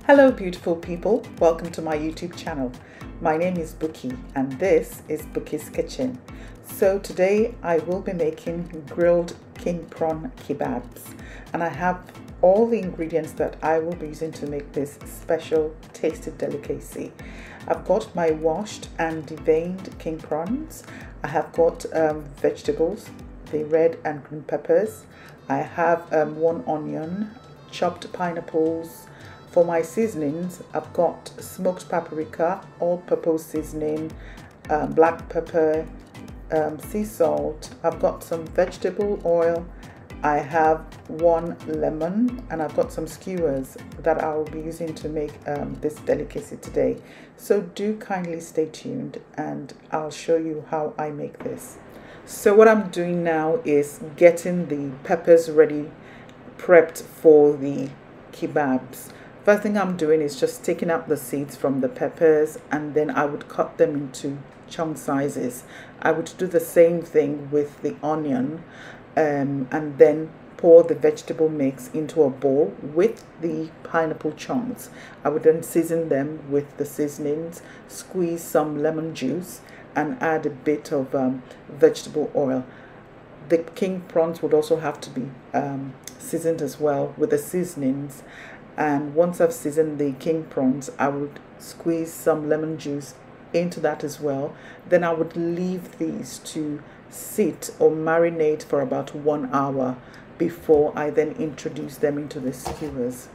Hello beautiful people, welcome to my YouTube channel. My name is Buki and this is Buki's Kitchen. So today I will be making grilled king prawn kebabs and I have all the ingredients that I will be using to make this special tasty delicacy. I've got my washed and deveined king prawns. I have got vegetables, the red and green peppers. I have 1 onion, chopped pineapples. For my seasonings, I've got smoked paprika, all-purpose seasoning, black pepper, sea salt. I've got some vegetable oil. I have 1 lemon, and I've got some skewers that I'll be using to make this delicacy today. So do kindly stay tuned and I'll show you how I make this. So what I'm doing now is getting the peppers ready, prepped for the kebabs. First thing I'm doing is just taking out the seeds from the peppers, and then I would cut them into chunk sizes. I would do the same thing with the onion, and then pour the vegetable mix into a bowl with the pineapple chunks. I would then season them with the seasonings, squeeze some lemon juice, and add a bit of vegetable oil. The king prawns would also have to be seasoned as well with the seasonings. And once I've seasoned the king prawns, I would squeeze some lemon juice into that as well. Then I would leave these to sit or marinate for about 1 hour before I then introduce them into the skewers.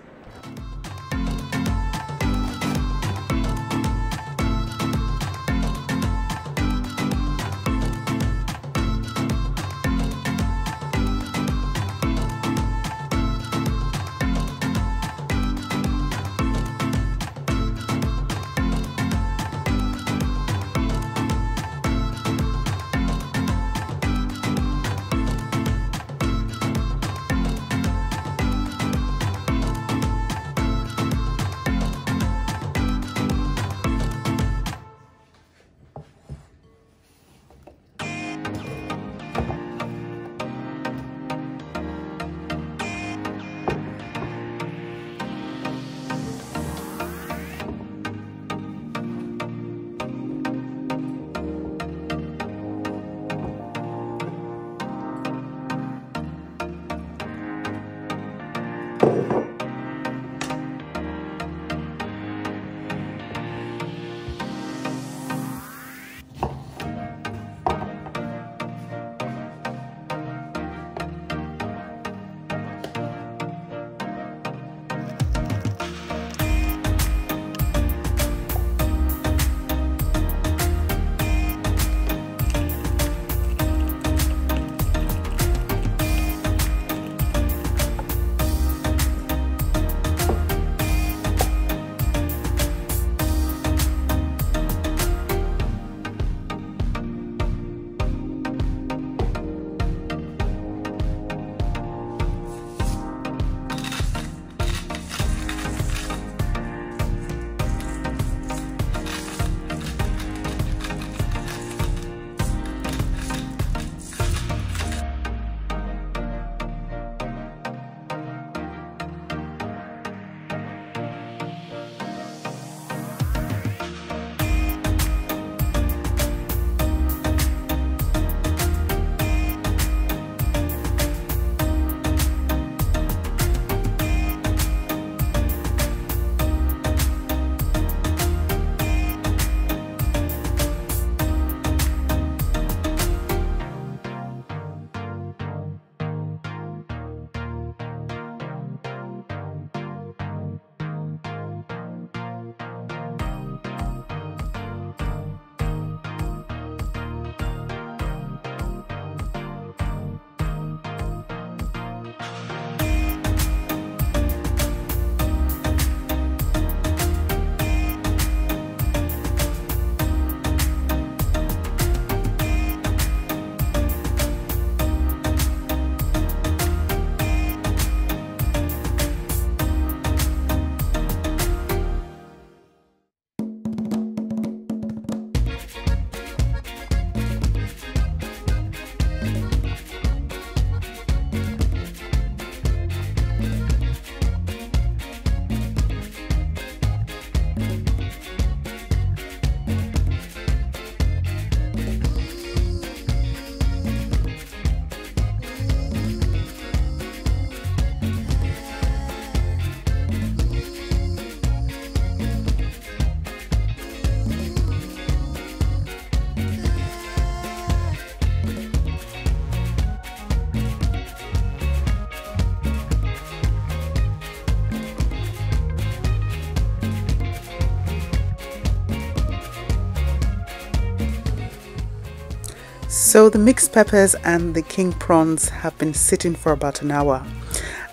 So the mixed peppers and the king prawns have been sitting for about an hour,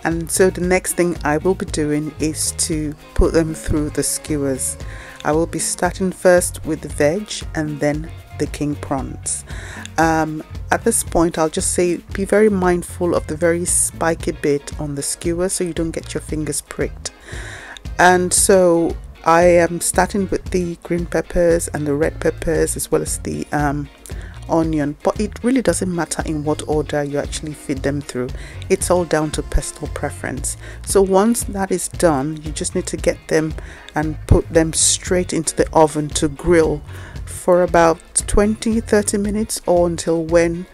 and so the next thing I will be doing is to put them through the skewers. I will be starting first with the veg and then the king prawns. At this point, I'll just say be very mindful of the very spiky bit on the skewer so you don't get your fingers pricked. And so I am starting with the green peppers and the red peppers as well as the onion, but it really doesn't matter in what order you actually feed them through. It's all down to personal preference. So once that is done, you just need to get them and put them straight into the oven to grill for about 20-30 minutes, or until when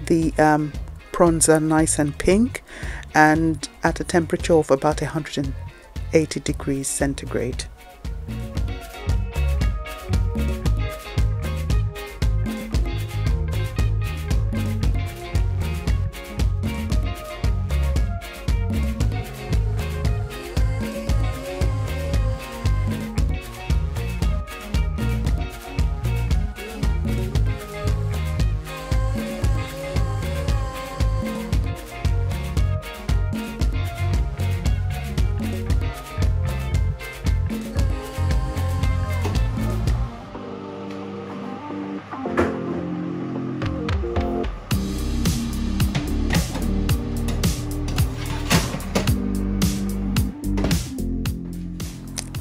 the prawns are nice and pink and at a temperature of about 180 degrees centigrade.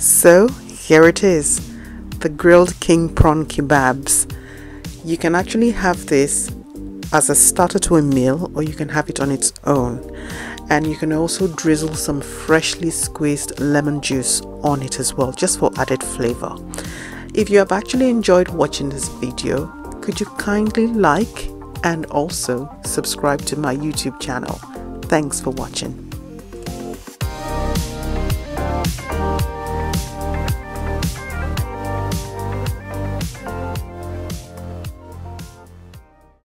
So here it is, the grilled king prawn kebabs. You can actually have this as a starter to a meal, or you can have it on its own, and you can also drizzle some freshly squeezed lemon juice on it as well, just for added flavor. If you have actually enjoyed watching this video, could you kindly like and also subscribe to my YouTube channel. Thanks for watching.